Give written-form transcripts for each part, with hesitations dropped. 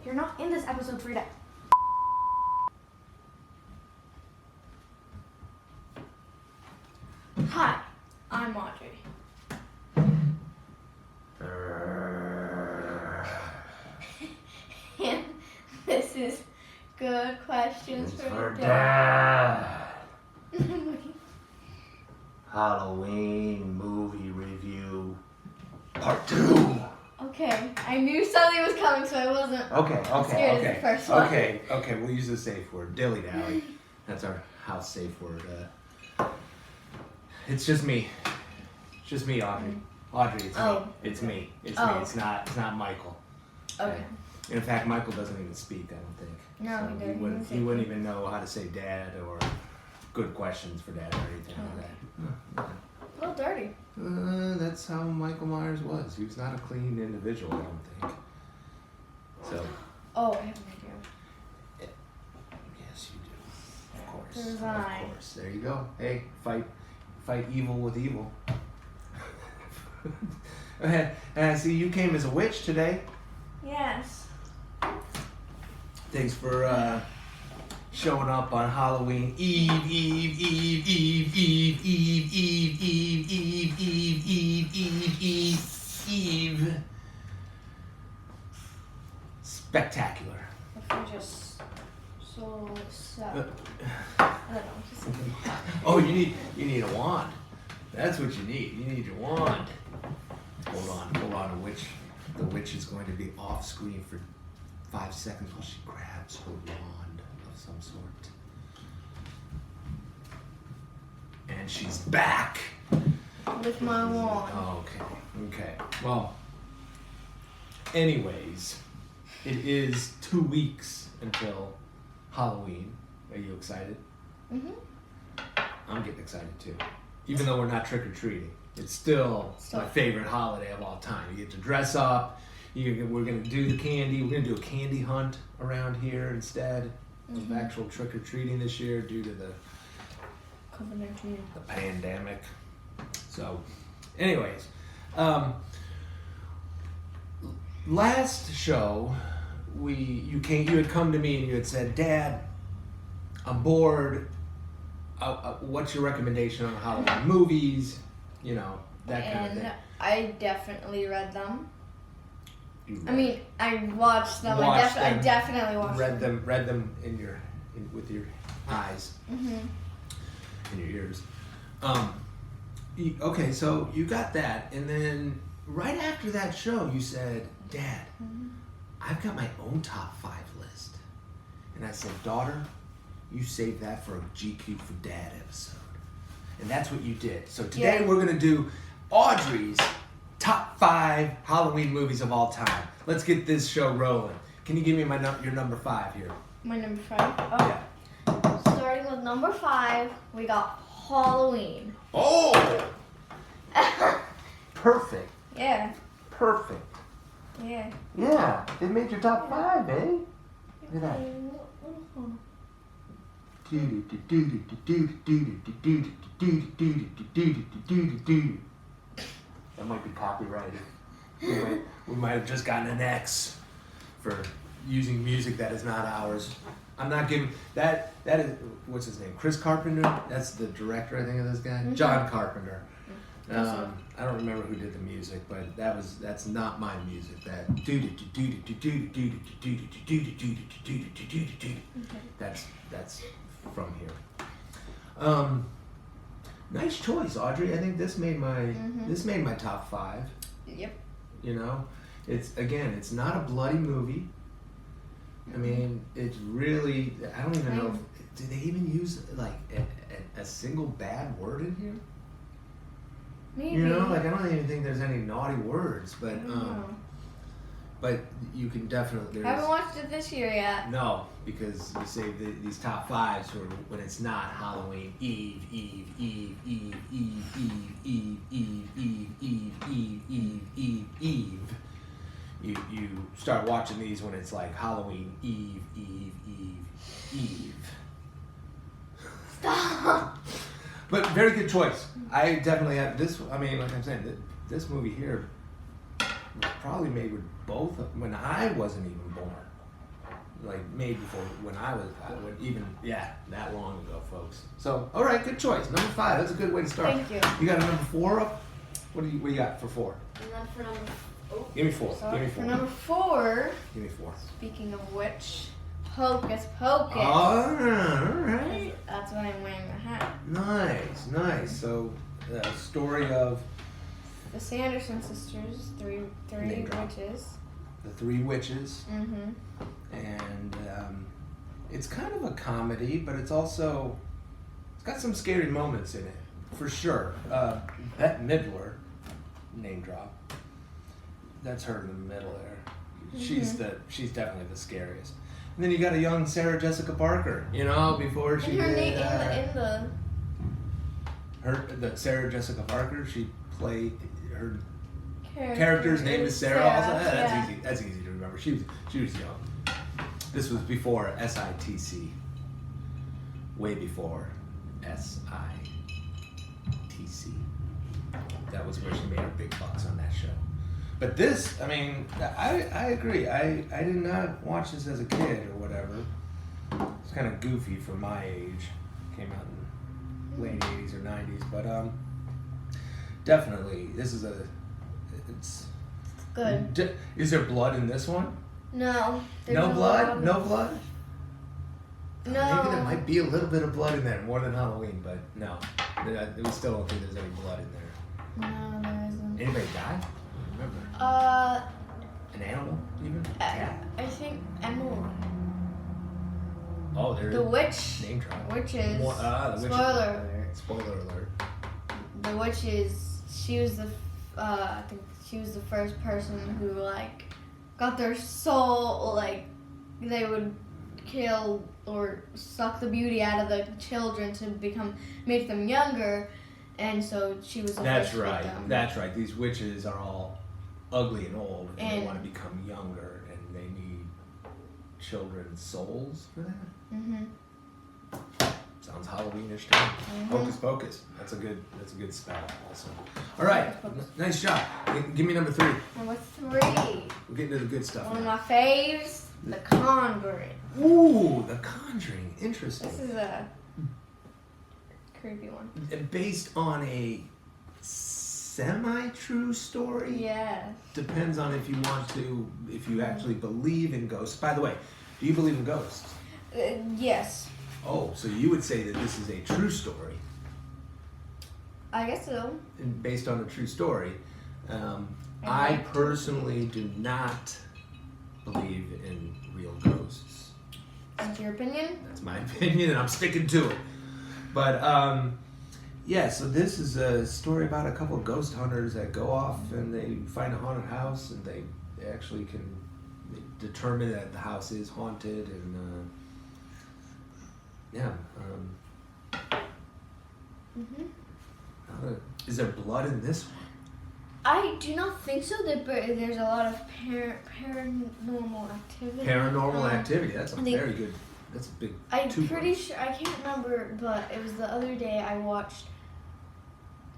You're not in this episode, Frida. Hi, I'm Audrey. And this is Good Questions for Dad. Halloween movie review part 2. Okay, I knew something was coming, so I wasn't scared as the first one. Okay, we'll use a safe word. Dilly-dally. That's our house safe word. It's just me. It's just me, Audrey. Audrey, it's me. It's me. It's me. It's not Michael. Okay. In fact, Michael doesn't even speak, I don't think. No, So he doesn't. He wouldn't even know how to say dad or good questions for dad or anything like that. A little dirty. That's how Michael Myers was. He was not a clean individual, I don't think. So. Oh, I have an idea. Yes, you do. Of course. Design. Of course. There you go. Hey, fight evil with evil. And I see you came as a witch today. Yes. Thanks for showing up on Halloween Eve. Spectacular. If we just so I don't know. Oh, you need a wand. That's what you need. You need your wand. Hold on. The witch is going to be off screen for 5 seconds while she grabs her wand of some sort. And she's back. With my wand. Okay. Well, anyways, it is 2 weeks until Halloween. Are you excited? Mhm. I'm getting excited too. Even though we're not trick-or-treating, it's still my favorite holiday of all time. You get to dress up. We're going to do the candy. We're going to do a candy hunt around here instead of actual trick-or-treating this year due to the pandemic. So, anyways, last show, you had come to me and you had said, Dad, I'm bored. What's your recommendation on Halloween movies? You know, that kind of thing. And I definitely read them. I watched them. I definitely watched them. Read them with your eyes, in your ears. Okay, so you got that, and then right after that show, you said, Dad, I've got my own top 5 list. And I said, daughter, you save that for a GQ for Dad episode. And that's what you did. So today we're going to do Audrey's top 5 Halloween movies of all time. Let's get this show rolling. Can you give me your number 5 here? My number 5? Oh. Yeah. Starting with number 5, we got Halloween. Oh! Perfect. Yeah. Perfect. Yeah. Yeah. It made your top 5, eh? Look at that. That might be copyrighted. We might have just gotten an X for using music that is not ours. I'm not giving that is what's his name? Chris Carpenter? That's the director, I think, of this guy. John Carpenter. I don't remember who did the music, but that's not my music. That's from here. Nice choice, Audrey. I think this made my top 5. Yep. You know, it's not a bloody movie. I mean, it's really, I don't even know do they even use like a single bad word in here? Maybe. You know, like I don't even think there's any naughty words, but you can definitely. I haven't watched it this year yet. No, because you save these top 5s for when it's not Halloween Eve. You start watching these when it's like Halloween Eve. Stop. But very good choice. I definitely have this. I mean, like I'm saying, this movie here was probably made with both when I wasn't even born. made before when I was that long ago, folks. So, all right, good choice. Number 5. That's a good way to start. Thank you. You got a number 4 up? What do you got for 4? And then for number. Oh, Give me 4. sorry. Give me 4. For number 4. Give me 4. Speaking of which, Hocus Pocus. All right. That's why I'm wearing the hat. Nice. So, story of The Sanderson sisters, three Name drop. witches. the 3 witches, Mm-hmm. and it's kind of a comedy, but it's got some scary moments in it, for sure. Bette Midler, name drop. That's her in the middle there. Mm-hmm. She's definitely the scariest. And then you got a young Sarah Jessica Parker, before she And her did name the Sarah Jessica Parker. She played her in the character's name is Sarah. Also, yeah. that's easy. That's easy to remember. She was young. This was before SITC. Way before SITC. That was where she made her big bucks on that show. But this, I agree. I did not watch this as a kid or whatever. It's kind of goofy for my age. Came out in late 80s or 90s, but definitely this is it's Good. Is there blood in this one? No. No blood? No blood? No. Maybe there might be a little bit of blood in there, more than Halloween, but no. We still don't think there's any blood in there. No, there isn't. Anybody die? Remember? An animal, even? Cat? I think Emily. Oh, there's The witch. name drop. Witches. The witches. Spoiler alert. Spoiler alert. The witches. She was I think she was the first person who got their soul. They would kill or suck the beauty out of the children to make them younger, and so she was the That's first with right. them. That's right. These witches are all ugly and old, and they And- want to become younger, and they need children's souls for that. Mm-hmm. Sounds Halloweenish to me. Hocus Pocus. That's a good spell also. All right. Nice job. Give me number 3. Number 3. We're getting to the good stuff One of now. my faves, The Conjuring. Ooh, The Conjuring. Interesting. This is a creepy one. Based on a semi-true story. Yes. Depends on if you actually believe in ghosts. By the way, do you believe in ghosts? Yes. Oh, so you would say that this is a true story, I guess so. and based on a true story. I personally do not believe in real ghosts. That's your opinion? That's my opinion, and I'm sticking to it. But so this is a story about a couple of ghost hunters that go off and they find a haunted house, and they actually can determine that the house is haunted, and is there blood in this one? I do not think so. There's a lot of paranormal activity. Paranormal activity. That's a I think- very good. That's a big. I'm 2 pretty points. sure, I can't remember, but it was the other day I watched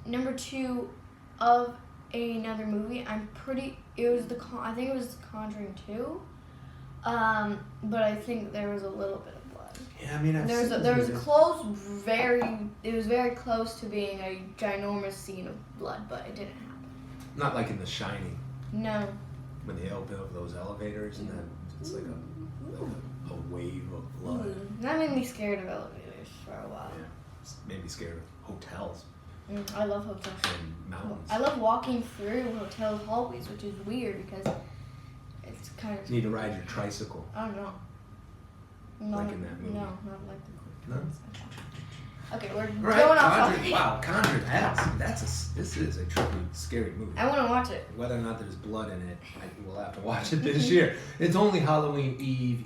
number 2 of another movie. I think it was Conjuring 2. But I think there was a little bit of blood. Yeah, I mean, It was very close to being a ginormous scene of blood, but it didn't happen. Not like in The Shining No. when they open up those elevators and then it's like a wave of blood. That made me scared of elevators for a while. Yeah, it's made me scared of hotels I love hotels. and mountains. I love walking through hotel hallways, which is weird because it's kind of. You need to ride your tricycle. I don't know. Like in that movie. No, not like the. No? Okay, we're All going right, off. Conjuring. Wow, Conjuring. This is a truly scary movie. I want to watch it. Whether or not there's blood in it, we'll have to watch it this year. It's only Halloween Eve.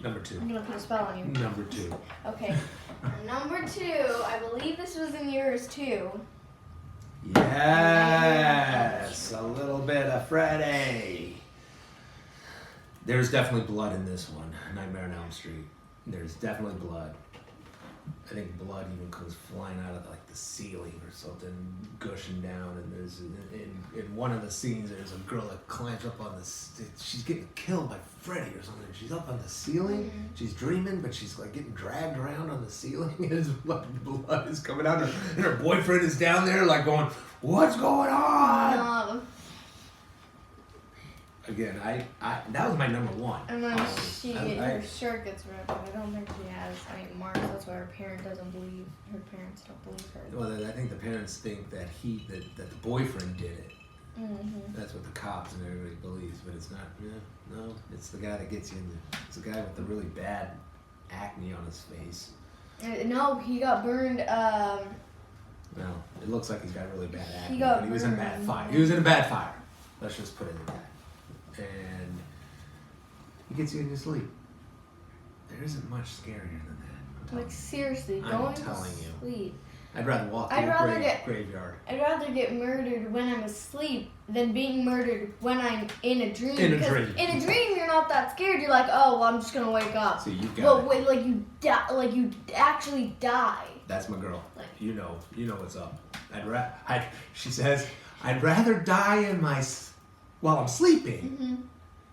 Number 2. I'm gonna put a spell on you. Number 2. Okay. Number 2. I believe this was in yours too. Yes, a little bit of Freddy. There's definitely blood in this one. Nightmare on Elm Street. There's definitely blood. I think blood even comes flying out of like the ceiling or something, gushing down. And there's in one of the scenes, there's a girl that climbs up on she's getting killed by Freddy or something. She's up on the ceiling. Mm-hmm. She's dreaming, but she's like getting dragged around on the ceiling. And blood is coming out, and her boyfriend is down there like going, "What's going on?" Again, I that was my number one. And then her shirt gets ripped, but I don't think she has any marks. That's why her parents don't believe her. Well, I think the parents think that that the boyfriend did it. Mm-hmm. That's what the cops and everybody believes, but it's not. Yeah, no, it's the guy that gets you in there. It's the guy with the really bad acne on his face. No, he got burned. Well, it looks like he's got really bad acne, He got but he was in a bad burned. fire. He was in a bad fire. Let's just put it in that. And he gets you in your sleep. There isn't much scarier than that. Like seriously, I'm going to telling you. sleep. I'd rather walk through a graveyard. I'd rather get murdered when I'm asleep than being murdered when I'm in a dream. In a because dream. In a dream, you're not that scared. You're like, oh, well, I'm just gonna wake up. See, you got but it. wait, like you actually die. That's my girl. Like, you know what's up. She says, I'd rather die while I'm sleeping. Mm-hmm.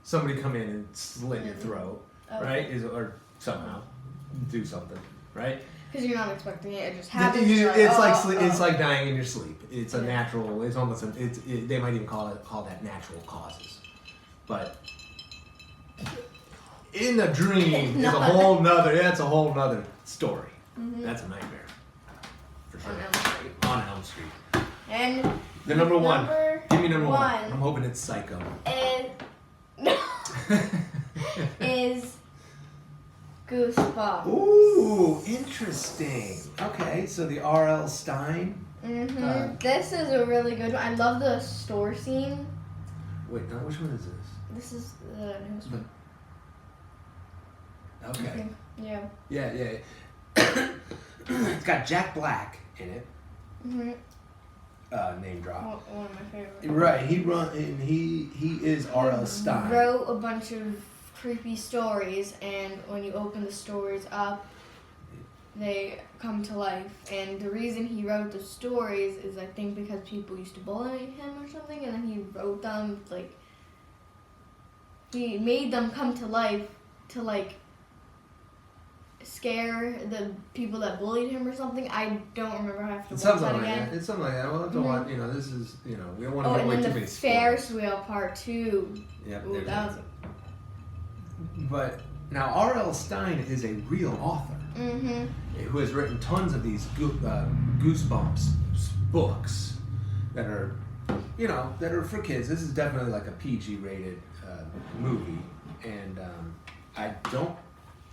Somebody come in and slit your throat, Oh. right? Or somehow do something, right? Because you're not expecting it. It just happens. It's like dying in your sleep. It's a natural. It's almost. They might even call that natural causes, but in a dream is a whole nother. That's a whole nother story. Mm-hmm. That's a nightmare, for sure. On Elm Street. On Elm Street. And The number one. Give me number one. one. I'm hoping it's Psycho. Is Goosebumps. Ooh, interesting. Okay, so the R.L. Stein. Mm-hmm. This is a really good one. I love the store scene. Wait, now which one is this? This is the newest one. Okay. Yeah. Yeah. It's got Jack Black in it. Mm-hmm. Name drop. One of my favorites. Right. He is R.L. Stein. Wrote a bunch of creepy stories, and when you open the stories up, they come to life. And the reason he wrote the stories is, I think, because people used to bully him or something, and then he wrote them, like, he made them come to life to, like, scare the people that bullied him or something. I don't remember. I have to watch that again. It's something like that. We'll have to watch. This is. We don't want to Oh, give away and too then many the spoilers. Ferris wheel part 2. Yep. Ooh, that was. But now R.L. Stein is a real author Mm-hmm. who has written tons of these Goosebumps books that are, that are for kids. This is definitely like a PG-rated movie, and I don't.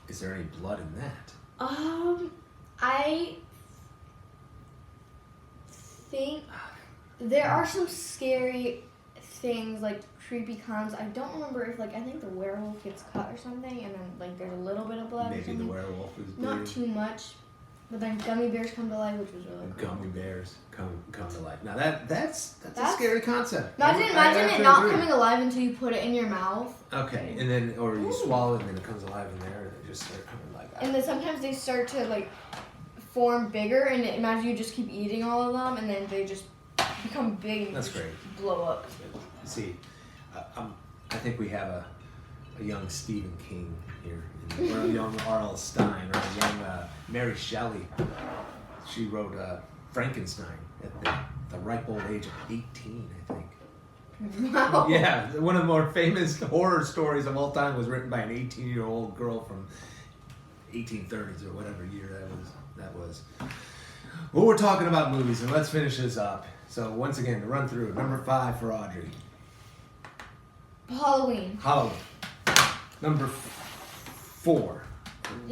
Is there any blood in that? I think there are some scary things, like creepy cons. I don't remember if, I think the werewolf gets cut or something, and then, there's a little bit of blood or Maybe something. the werewolf is Not bleeding. too much, but then gummy bears come to life, which was really cool. Gummy bears come to life. Now that's a scary concept. Imagine it not coming alive until you put it in your mouth. Okay, and then, or you swallow it and then it comes alive in there and they just start coming like that. And then sometimes they start to, form bigger, and imagine you just keep eating all of them, and then they just become big and That's just great. blow up. See, I think we have a young Stephen King here, or a young R.L. Stein, or a young Mary Shelley. She wrote Frankenstein at the ripe old age of 18, I think. Wow. Yeah, one of the more famous horror stories of all time was written by an 18-year-old girl from 1830s or whatever year that was. Well, we're talking about movies, and let's finish this up. So once again, to run through, number 5 for Audrey. Halloween. Number 4.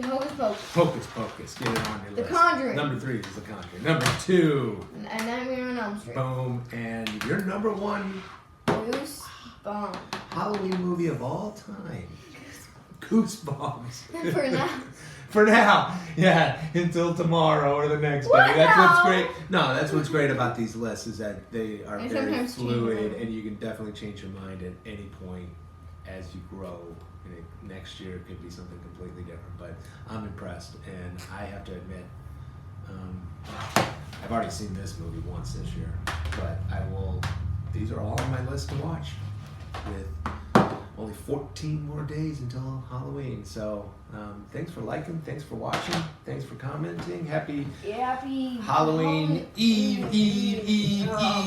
Hocus Pocus. Hocus Pocus. Get it on your list. The Conjuring. Number 3 is The Conjuring. Number 2. And Nightmare on Elm Street. Boom. And your number 1 Goosebumps. Halloween movie of all time. Goosebumps. For now. For now, yeah, until tomorrow or the next day. What? That's what's No. great. No, that's what's great about these lists is that they are They very sometimes change fluid, them. and you can definitely change your mind at any point as you grow. And next year it could be something completely different. But I'm impressed, and I have to admit, I've already seen this movie once this year, but these are all on my list to watch with only 14 more days until Halloween. So thanks for liking, thanks for watching, thanks for commenting. Happy Halloween Eve. Oh